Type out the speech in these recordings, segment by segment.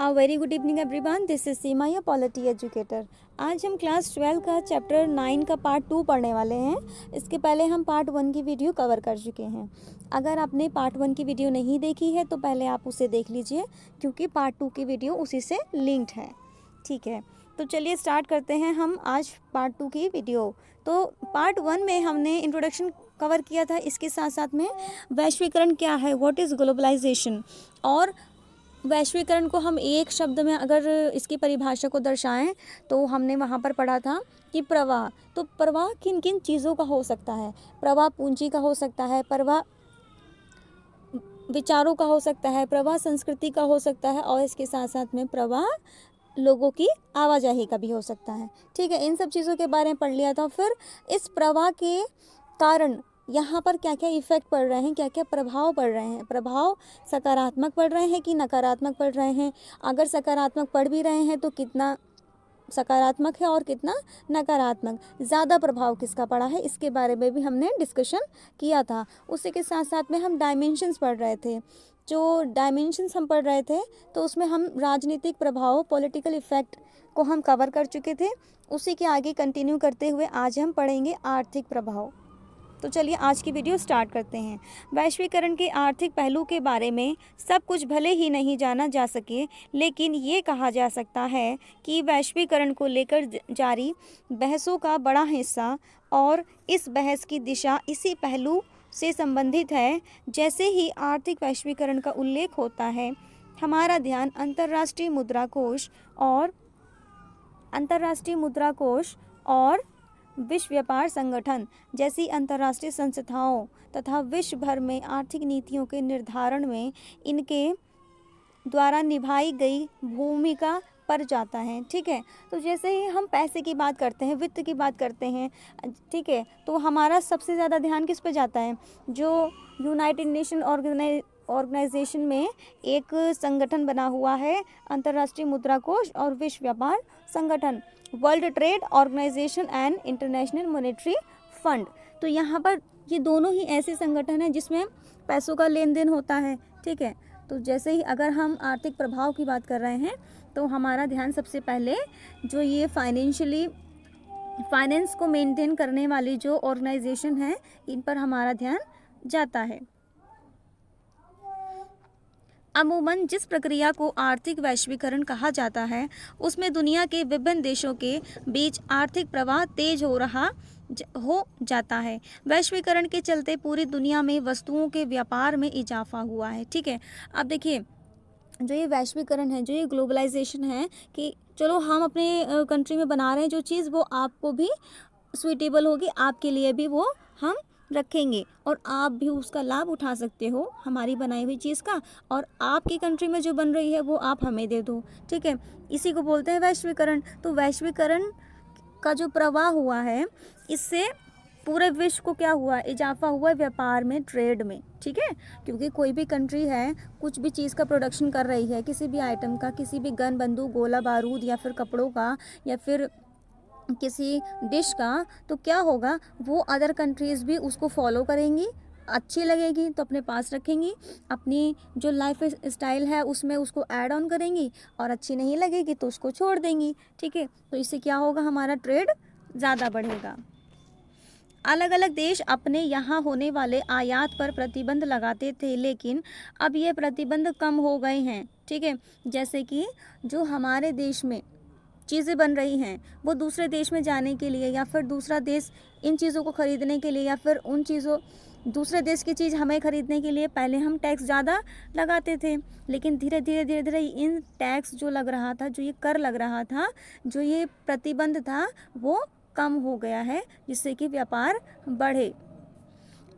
A very good evening everyone. This is सीमा या polity educator. आज हम क्लास 12 का चैप्टर 9 का पार्ट 2 पढ़ने वाले हैं. इसके पहले हम पार्ट 1 की वीडियो कवर कर चुके हैं. अगर आपने पार्ट 1 की वीडियो नहीं देखी है तो पहले आप उसे देख लीजिए, क्योंकि पार्ट 2 की वीडियो उसी से लिंक्ड है. ठीक है, तो चलिए स्टार्ट करते हैं हम आज पार्ट 2 की वीडियो. तो पार्ट 1 में हमने इंट्रोडक्शन कवर किया था. इसके साथ साथ में वैश्वीकरण क्या है, व्हाट इज़ ग्लोबलाइजेशन, और वैश्वीकरण को हम एक शब्द में अगर इसकी परिभाषा को दर्शाएं तो हमने वहाँ पर पढ़ा था कि प्रवाह. तो प्रवाह किन किन चीज़ों का हो सकता है. प्रवाह पूंजी का हो सकता है, प्रवाह विचारों का हो सकता है, प्रवाह संस्कृति का हो सकता है, और इसके साथ साथ में प्रवाह लोगों की आवाजाही का भी हो सकता है. ठीक है, इन सब चीज़ों के बारे में पढ़ लिया था. फिर इस प्रवाह के कारण यहाँ पर क्या क्या इफ़ेक्ट पड़ रहे हैं, क्या क्या प्रभाव पड़ रहे हैं. प्रभाव सकारात्मक पड़ रहे हैं कि नकारात्मक पड़ रहे हैं. अगर सकारात्मक पड़ भी रहे हैं तो कितना सकारात्मक है और कितना नकारात्मक, ज़्यादा प्रभाव किसका पड़ा है, इसके बारे में भी हमने डिस्कशन किया था. उसी के साथ साथ में हम डायमेंशंस पढ़ रहे थे. जो डायमेंशंस हम पढ़ रहे थे तो उसमें हम राजनीतिक प्रभाव, पॉलिटिकल इफ़ेक्ट को हम कवर कर चुके थे. उसी के आगे कंटिन्यू करते हुए आज हम पढ़ेंगे आर्थिक प्रभाव. तो चलिए आज की वीडियो स्टार्ट करते हैं. वैश्वीकरण के आर्थिक पहलू के बारे में सब कुछ भले ही नहीं जाना जा सके, लेकिन ये कहा जा सकता है कि वैश्वीकरण को लेकर जारी बहसों का बड़ा हिस्सा और इस बहस की दिशा इसी पहलू से संबंधित है. जैसे ही आर्थिक वैश्वीकरण का उल्लेख होता है, हमारा ध्यान अंतर्राष्ट्रीय मुद्रा कोष और विश्व व्यापार संगठन जैसी अंतर्राष्ट्रीय संस्थाओं तथा विश्व भर में आर्थिक नीतियों के निर्धारण में इनके द्वारा निभाई गई भूमिका पर जाता है. ठीक है, तो जैसे ही हम पैसे की बात करते हैं, वित्त की बात करते हैं, ठीक है, तो हमारा सबसे ज़्यादा ध्यान किस पे जाता है. जो यूनाइटेड नेशन ऑर्गेनाइजेशन में एक संगठन बना हुआ है, अंतर्राष्ट्रीय मुद्रा कोष और विश्व व्यापार संगठन, world trade organisation and international monetary fund. तो यहाँ पर ये दोनों ही ऐसे संगठन हैं जिसमें पैसों का लेन देन होता है. ठीक है, तो जैसे ही अगर हम आर्थिक प्रभाव की बात कर रहे हैं तो हमारा ध्यान सबसे पहले जो ये फाइनेंस को मेंटेन करने वाली जो ऑर्गेनाइजेशन है, इन पर हमारा ध्यान जाता है. अमूमन जिस प्रक्रिया को आर्थिक वैश्वीकरण कहा जाता है, उसमें दुनिया के विभिन्न देशों के बीच आर्थिक प्रवाह तेज हो जाता है. वैश्वीकरण के चलते पूरी दुनिया में वस्तुओं के व्यापार में इजाफा हुआ है. ठीक है, अब देखिए, जो ये वैश्वीकरण है, जो ये ग्लोबलाइजेशन है, कि चलो हम अपने कंट्री में बना रहे हैं जो चीज़, वो आपको भी सूटेबल होगी, आपके लिए भी वो हम रखेंगे और आप भी उसका लाभ उठा सकते हो हमारी बनाई हुई चीज़ का, और आपकी कंट्री में जो बन रही है वो आप हमें दे दो. ठीक है, इसी को बोलते हैं वैश्वीकरण. तो वैश्वीकरण का जो प्रवाह हुआ है, इससे पूरे विश्व को क्या हुआ, इजाफा हुआ व्यापार में, ट्रेड में. ठीक है, क्योंकि कोई भी कंट्री है, कुछ भी चीज़ का प्रोडक्शन कर रही है, किसी भी आइटम का, किसी भी गन, बंदूक, गोला बारूद, या फिर कपड़ों का, या फिर किसी डिश का, तो क्या होगा, वो अदर कंट्रीज़ भी उसको फॉलो करेंगी. अच्छी लगेगी तो अपने पास रखेंगी, अपनी जो लाइफ स्टाइल है उसमें उसको ऐड ऑन करेंगी, और अच्छी नहीं लगेगी तो उसको छोड़ देंगी. ठीक है, तो इससे क्या होगा, हमारा ट्रेड ज़्यादा बढ़ेगा. अलग अलग देश अपने यहाँ होने वाले आयात पर प्रतिबंध लगाते थे, लेकिन अब ये प्रतिबंध कम हो गए हैं. ठीक है, जैसे कि जो हमारे देश में चीज़ें बन रही हैं, वो दूसरे देश में जाने के लिए, या फिर दूसरा देश इन चीज़ों को ख़रीदने के लिए, या फिर दूसरे देश की चीज़ हमें ख़रीदने के लिए पहले हम टैक्स ज़्यादा लगाते थे, लेकिन धीरे धीरे इन टैक्स जो लग रहा था, जो ये कर लग रहा था, जो ये प्रतिबंध था, वो कम हो गया है, जिससे कि व्यापार बढ़े.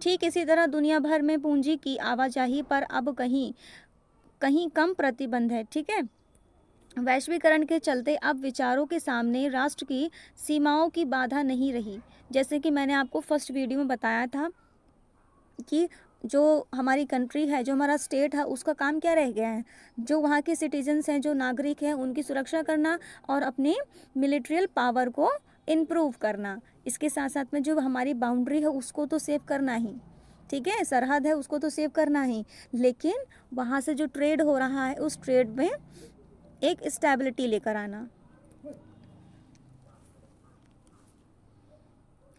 ठीक इसी तरह दुनिया भर में पूंजी की आवाजाही पर अब कहीं कम प्रतिबंध है. ठीक है, वैश्वीकरण के चलते अब विचारों के सामने राष्ट्र की सीमाओं की बाधा नहीं रही. जैसे कि मैंने आपको फर्स्ट वीडियो में बताया था कि जो हमारी कंट्री है, जो हमारा स्टेट है, उसका काम क्या रह गया है, जो वहाँ के सिटीजन्स हैं, जो नागरिक हैं, उनकी सुरक्षा करना और अपनी मिलिट्रियल पावर को इम्प्रूव करना. इसके साथ साथ में जो हमारी बाउंड्री है उसको तो सेव करना ही. ठीक है, सरहद है उसको तो सेव करना ही, लेकिन वहाँ से जो ट्रेड हो रहा है, उस ट्रेड में एक स्टेबिलिटी लेकर आना।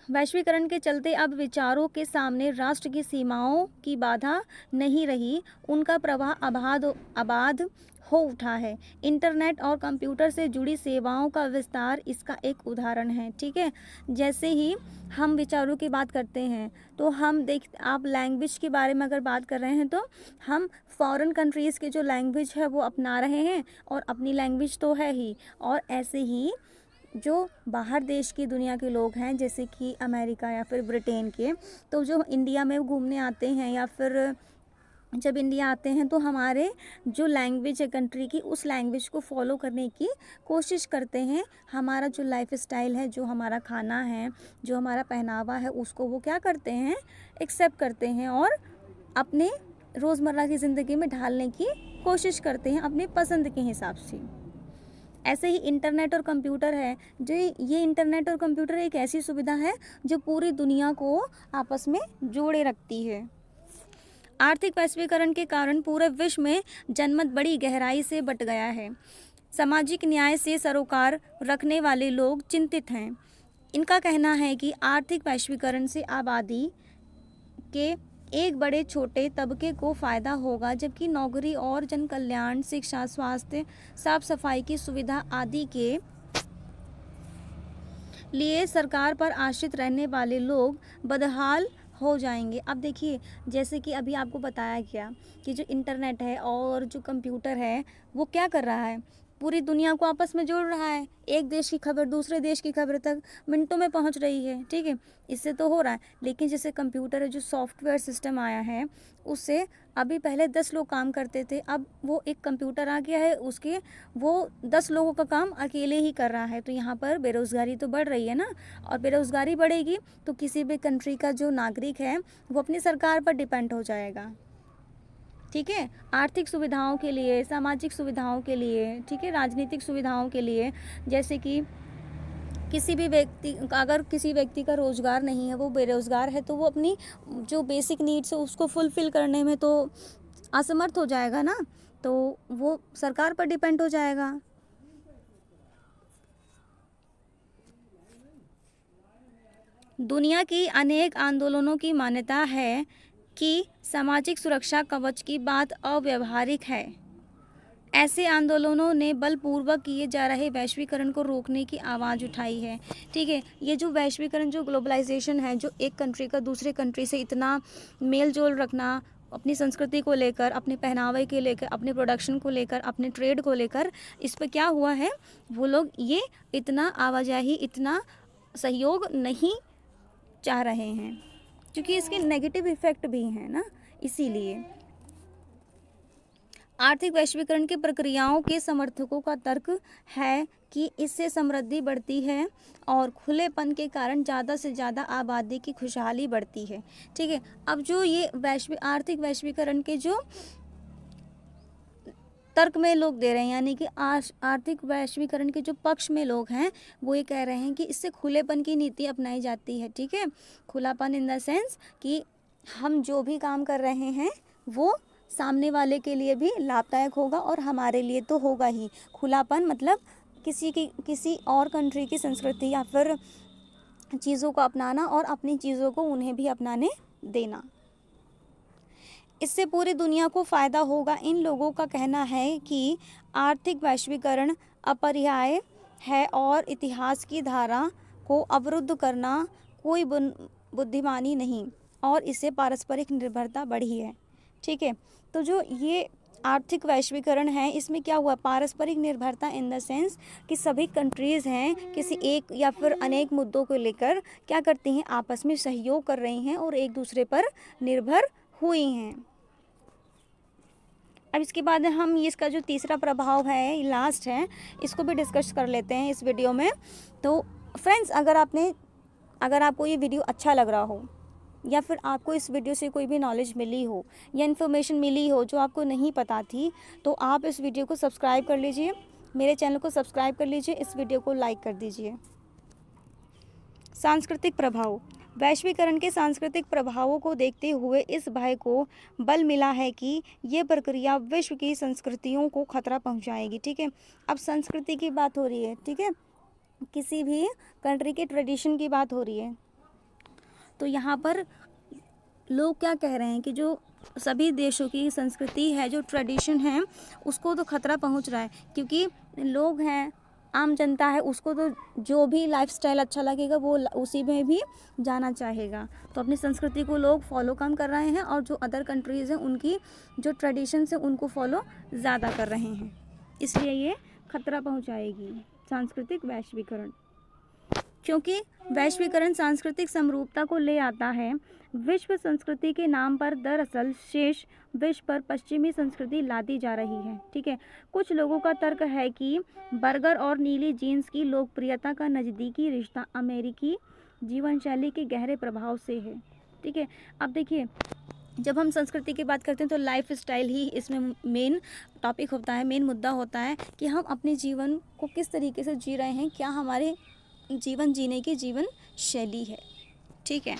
वैश्वीकरण के चलते अब विचारों के सामने राष्ट्र की सीमाओं की बाधा नहीं रही, उनका प्रवाह आबाद हो उठा है। इंटरनेट और कंप्यूटर से जुड़ी सेवाओं का विस्तार इसका एक उदाहरण है। ठीक है, जैसे ही हम विचारों की बात करते हैं तो हम आप लैंग्वेज के बारे में अगर बात कर रहे हैं तो हम फॉरेन कंट्रीज़ के जो लैंग्वेज है वो अपना रहे हैं, और अपनी लैंग्वेज तो है ही, और ऐसे ही जो बाहर देश की दुनिया के लोग हैं जैसे कि अमेरिका या फिर ब्रिटेन के, तो जो इंडिया में घूमने आते हैं या फिर जब इंडिया आते हैं तो हमारे जो लैंग्वेज है कंट्री की, उस लैंग्वेज को फॉलो करने की कोशिश करते हैं। हमारा जो लाइफ स्टाइल है, जो हमारा खाना है, जो हमारा पहनावा है, उसको वो क्या करते हैं, एक्सेप्ट करते हैं और अपने रोज़मर्रा की ज़िंदगी में ढालने की कोशिश करते हैं अपनी पसंद के हिसाब से। ऐसे ही इंटरनेट और कंप्यूटर है, जो ये इंटरनेट और कंप्यूटर एक ऐसी सुविधा है जो पूरी दुनिया को आपस में जोड़े रखती है। आर्थिक वैश्वीकरण के कारण पूरे विश्व में जनमत बड़ी गहराई से बट गया है। सामाजिक न्याय से सरोकार रखने वाले लोग चिंतित हैं। इनका कहना है कि आर्थिक वैश्वीकरण से आबादी के एक बड़े छोटे तबके को फ़ायदा होगा, जबकि नौकरी और जन कल्याण, शिक्षा, स्वास्थ्य, साफ सफाई की सुविधा आदि के लिए सरकार पर आश्रित रहने वाले लोग बदहाल हो जाएंगे। अब देखिए, जैसे कि अभी आपको बताया गया कि जो इंटरनेट है और जो कंप्यूटर है वो क्या कर रहा है, पूरी दुनिया को आपस में जोड़ रहा है। एक देश की खबर दूसरे देश की खबर तक मिनटों में पहुंच रही है। ठीक है, इससे तो हो रहा है। लेकिन जैसे कंप्यूटर है, जो सॉफ्टवेयर सिस्टम आया है, उससे अभी पहले 10 लोग काम करते थे, अब वो एक कंप्यूटर आ गया है, उसके वो 10 लोगों का काम अकेले ही कर रहा है। तो यहाँ पर बेरोज़गारी तो बढ़ रही है ना, और बेरोज़गारी बढ़ेगी तो किसी भी कंट्री का जो नागरिक है वो अपनी सरकार पर डिपेंड हो जाएगा। ठीक है, आर्थिक सुविधाओं के लिए, सामाजिक सुविधाओं के लिए, ठीक है, राजनीतिक सुविधाओं के लिए, जैसे कि किसी भी व्यक्ति, अगर किसी व्यक्ति का रोज़गार नहीं है, वो बेरोज़गार है, तो वो अपनी जो बेसिक नीड्स है उसको फुलफ़िल करने में तो असमर्थ हो जाएगा ना, तो वो सरकार पर डिपेंड हो जाएगा। दुनिया की अनेक आंदोलनों की मान्यता है कि सामाजिक सुरक्षा कवच की बात अव्यावहारिक है। ऐसे आंदोलनों ने बलपूर्वक किए जा रहे वैश्वीकरण को रोकने की आवाज़ उठाई है। ठीक है, ये जो वैश्वीकरण, जो ग्लोबलाइजेशन है, जो एक कंट्री का दूसरे कंट्री से इतना मेल जोल रखना, अपनी संस्कृति को लेकर, अपने पहनावे के लेकर, अपने प्रोडक्शन को लेकर, अपने ट्रेड को लेकर, इस पर क्या हुआ है, वो लोग ये इतना आवाजाही, इतना सहयोग नहीं चाह रहे हैं, क्योंकि इसके नेगेटिव इफ़ेक्ट भी हैं ना। इसीलिए आर्थिक वैश्वीकरण की प्रक्रियाओं के समर्थकों का तर्क है कि इससे समृद्धि बढ़ती है और खुलेपन के कारण ज़्यादा से ज़्यादा आबादी की खुशहाली बढ़ती है। ठीक है, अब जो ये आर्थिक वैश्वीकरण के जो तर्क में लोग दे रहे हैं, यानी कि आर्थिक वैश्वीकरण के जो पक्ष में लोग हैं, वो ये कह रहे हैं कि इससे खुलेपन की नीति अपनाई जाती है। ठीक है, खुलापन इन द सेंस कि हम जो भी काम कर रहे हैं वो सामने वाले के लिए भी लाभदायक होगा और हमारे लिए तो होगा ही। खुलापन मतलब किसी और कंट्री की संस्कृति या फिर चीज़ों को अपनाना और अपनी चीज़ों को उन्हें भी अपनाने देना। इससे पूरी दुनिया को फ़ायदा होगा। इन लोगों का कहना है कि आर्थिक वैश्वीकरण अपरिहार्य है और इतिहास की धारा को अवरुद्ध करना कोई बुद्धिमानी नहीं, और इससे पारस्परिक निर्भरता बढ़ी है। ठीक है, तो जो ये आर्थिक वैश्वीकरण है, इसमें क्या हुआ, पारस्परिक निर्भरता इन द सेंस कि सभी कंट्रीज़ हैं किसी एक या फिर अनेक मुद्दों को लेकर क्या करती हैं, आपस में सहयोग कर रही हैं और एक दूसरे पर निर्भर हुई हैं। अब इसके बाद हम इसका जो तीसरा प्रभाव है, लास्ट है, इसको भी डिस्कस कर लेते हैं इस वीडियो में। तो फ्रेंड्स, अगर आपको ये वीडियो अच्छा लग रहा हो या फिर आपको इस वीडियो से कोई भी नॉलेज मिली हो या इन्फॉर्मेशन मिली हो जो आपको नहीं पता थी, तो आप इस वीडियो को सब्सक्राइब कर लीजिए, मेरे चैनल को सब्सक्राइब कर लीजिए, इस वीडियो को लाइक कर दीजिए। सांस्कृतिक प्रभाव। वैश्वीकरण के सांस्कृतिक प्रभावों को देखते हुए इस भय को बल मिला है कि ये प्रक्रिया विश्व की संस्कृतियों को खतरा पहुंचाएगी। ठीक है, अब संस्कृति की बात हो रही है, ठीक है, किसी भी कंट्री के ट्रेडिशन की बात हो रही है, तो यहाँ पर लोग क्या कह रहे हैं कि जो सभी देशों की संस्कृति है, जो ट्रेडिशन है, उसको तो खतरा पहुंच रहा है, क्योंकि लोग हैं, आम जनता है, उसको तो जो भी लाइफस्टाइल अच्छा लगेगा वो उसी में भी जाना चाहेगा। तो अपनी संस्कृति को लोग फॉलो कम कर रहे हैं और जो अदर कंट्रीज़ हैं उनकी जो ट्रेडिशंस हैं उनको फॉलो ज़्यादा कर रहे हैं, इसलिए ये खतरा पहुंचाएगी सांस्कृतिक वैश्वीकरण। क्योंकि वैश्वीकरण सांस्कृतिक समरूपता को ले आता है। विश्व संस्कृति के नाम पर दरअसल शेष विश्व पर पश्चिमी संस्कृति लादी जा रही है। ठीक है, कुछ लोगों का तर्क है कि बर्गर और नीली जीन्स की लोकप्रियता का नज़दीकी रिश्ता अमेरिकी जीवन शैली के गहरे प्रभाव से है। ठीक है, अब देखिए, जब हम संस्कृति की बात करते हैं तो लाइफ स्टाइल ही इसमें मेन टॉपिक होता है, मेन मुद्दा होता है कि हम अपने जीवन को किस तरीके से जी रहे हैं, क्या हमारे जीवन जीने की जीवन शैली है। ठीक है,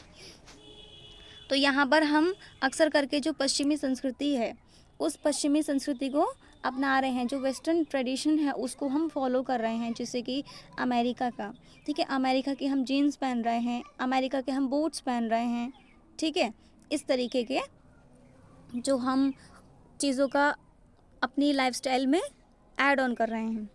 तो यहाँ पर हम अक्सर करके जो पश्चिमी संस्कृति है उस पश्चिमी संस्कृति को अपना रहे हैं, जो वेस्टर्न ट्रेडिशन है उसको हम फॉलो कर रहे हैं, जैसे कि अमेरिका का। ठीक है, अमेरिका की हम जीन्स पहन रहे हैं, अमेरिका के हम बूट्स पहन रहे हैं। ठीक है, इस तरीके के जो हम चीज़ों का अपनी लाइफस्टाइल में ऐड ऑन कर रहे हैं,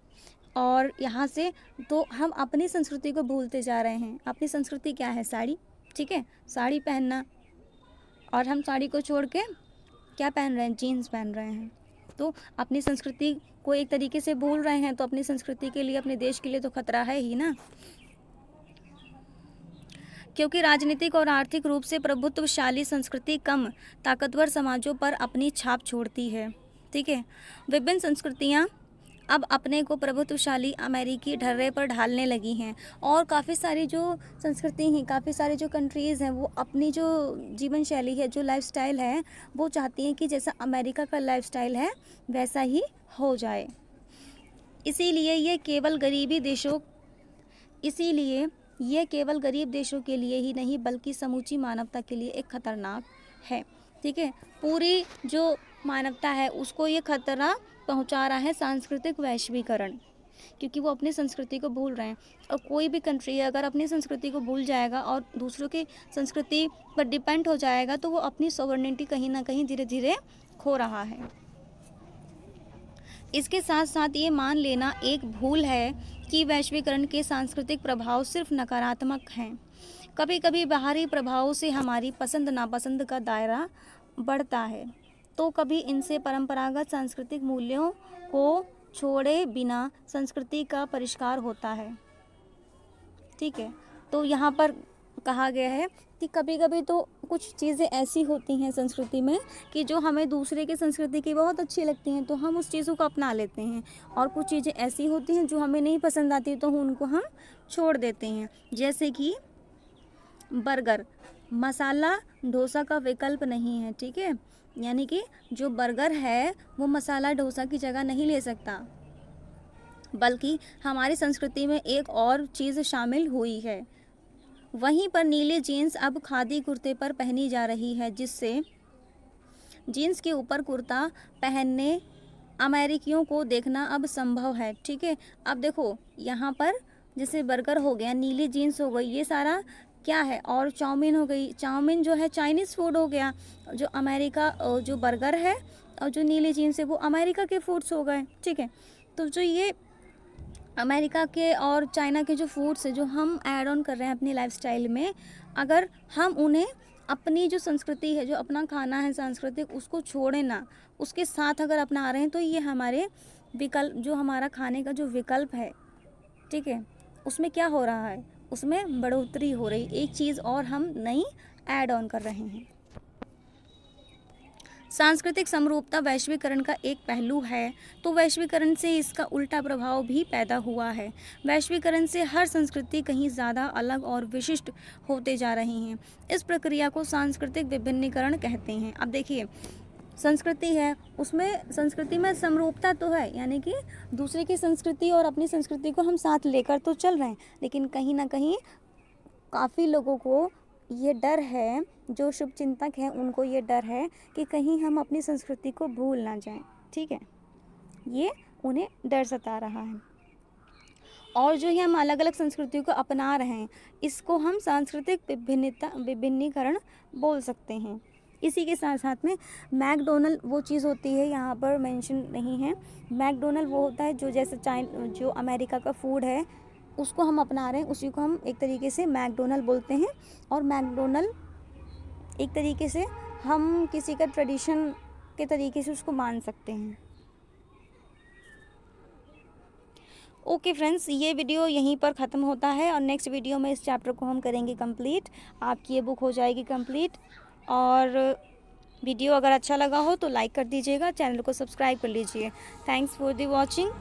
और यहाँ से तो हम अपनी संस्कृति को भूलते जा रहे हैं। अपनी संस्कृति क्या है? साड़ी। ठीक है, साड़ी पहनना, और हम साड़ी को छोड़ के क्या पहन रहे हैं? जीन्स पहन रहे हैं। तो अपनी संस्कृति को एक तरीके से भूल रहे हैं, तो अपनी संस्कृति के लिए, अपने देश के लिए तो खतरा है ही ना। क्योंकि राजनीतिक और आर्थिक रूप से प्रभुत्वशाली संस्कृति कम ताकतवर समाजों पर अपनी छाप छोड़ती है। ठीक है, विभिन्न संस्कृतियाँ अब अपने को प्रभुत्वशाली अमेरिकी ढर्रे पर ढालने लगी हैं, और काफ़ी सारी जो संस्कृति हैं, काफ़ी सारी जो कंट्रीज़ हैं, वो अपनी जो जीवन शैली है, जो लाइफस्टाइल है, वो चाहती हैं कि जैसा अमेरिका का लाइफस्टाइल है वैसा ही हो जाए। इसीलिए ये केवल गरीब देशों के लिए ही नहीं बल्कि समूची मानवता के लिए एक खतरनाक है। ठीक है, पूरी जो मानवता है उसको ये खतरा पहुंचा रहा है सांस्कृतिक वैश्वीकरण, क्योंकि वो अपनी संस्कृति को भूल रहे हैं। और कोई भी कंट्री अगर अपनी संस्कृति को भूल जाएगा और दूसरों की संस्कृति पर डिपेंड हो जाएगा तो वो अपनी सॉवरेनिटी कहीं ना कहीं धीरे धीरे खो रहा है। इसके साथ साथ ये मान लेना एक भूल है कि वैश्वीकरण के सांस्कृतिक प्रभाव सिर्फ नकारात्मक हैं। कभी कभी बाहरी प्रभावों से हमारी पसंद नापसंद का दायरा बढ़ता है, तो कभी इनसे परंपरागत सांस्कृतिक मूल्यों को छोड़े बिना संस्कृति का परिष्कार होता है। ठीक है, तो यहाँ पर कहा गया है कि कभी कभी तो कुछ चीज़ें ऐसी होती हैं संस्कृति में कि जो हमें दूसरे की संस्कृति की बहुत अच्छी लगती हैं, तो हम उस चीज़ों को अपना लेते हैं, और कुछ चीज़ें ऐसी होती हैं जो हमें नहीं पसंद आती तो उनको हम छोड़ देते हैं। जैसे कि बर्गर मसाला डोसा का विकल्प नहीं है। ठीक है, यानी कि जो बर्गर है वो मसाला डोसा की जगह नहीं ले सकता, बल्कि हमारी संस्कृति में एक और चीज़ शामिल हुई है। वहीं पर नीली जीन्स अब खादी कुर्ते पर पहनी जा रही है, जिससे जीन्स के ऊपर कुर्ता पहनने अमेरिकियों को देखना अब संभव है। ठीक है, अब देखो यहाँ पर जैसे बर्गर हो गया, नीली जीन्स हो गई, ये सारा क्या है, और चाउमीन हो गई, चाउमीन जो है चाइनीज़ फूड हो गया, जो अमेरिका जो बर्गर है और जो नीली जीन्स है वो अमेरिका के फूड्स हो गए। ठीक है, तो जो ये अमेरिका के और चाइना के जो फूड्स है जो हम ऐड ऑन कर रहे हैं अपनी लाइफस्टाइल में, अगर हम उन्हें अपनी जो संस्कृति है, जो अपना खाना है सांस्कृतिक, उसको छोड़े ना, उसके साथ अगर अपना रहे हैं, तो ये हमारे विकल्प, जो हमारा खाने का जो विकल्प है, ठीक है, उसमें क्या हो रहा है, उसमें बढ़ोतरी हो रही, एक चीज़ और हम नई ऐड ऑन कर रहे हैं। सांस्कृतिक समरूपता वैश्वीकरण का एक पहलू है, तो वैश्वीकरण से इसका उल्टा प्रभाव भी पैदा हुआ है। वैश्वीकरण से हर संस्कृति कहीं ज़्यादा अलग और विशिष्ट होते जा रही हैं। इस प्रक्रिया को सांस्कृतिक विभिन्नीकरण कहते हैं। अब देखिए, संस्कृति है, उसमें संस्कृति में समरूपता तो है, यानी कि दूसरे की संस्कृति और अपनी संस्कृति को हम साथ लेकर तो चल रहे हैं, लेकिन कहीं ना कहीं काफ़ी लोगों को ये डर है, जो शुभचिंतक हैं उनको ये डर है कि कहीं हम अपनी संस्कृति को भूल ना जाएं। ठीक है, ये उन्हें डर सता रहा है। और जो ये हम अलग अलग संस्कृतियों को अपना रहे हैं, इसको हम सांस्कृतिक विभिन्नीकरण बोल सकते हैं। इसी के साथ साथ में मैकडोनल्ड वो चीज़ होती है, यहाँ पर मेंशन नहीं है। मैकडोनल्ड वो होता है जो जैसे जो अमेरिका का फूड है उसको हम अपना रहे हैं, उसी को हम एक तरीके से मैकडोनल्ड बोलते हैं। और मैकडोनल्ड एक तरीके से हम किसी का ट्रेडिशन के तरीके से उसको मान सकते हैं। ओके फ्रेंड्स, ये वीडियो यहीं पर ख़त्म होता है और नेक्स्ट वीडियो में इस चैप्टर को हम करेंगे कंप्लीट। आपकी ये बुक हो जाएगी कंप्लीट। और वीडियो अगर अच्छा लगा हो तो लाइक कर दीजिएगा, चैनल को सब्सक्राइब कर लीजिए। Thanks for the watching.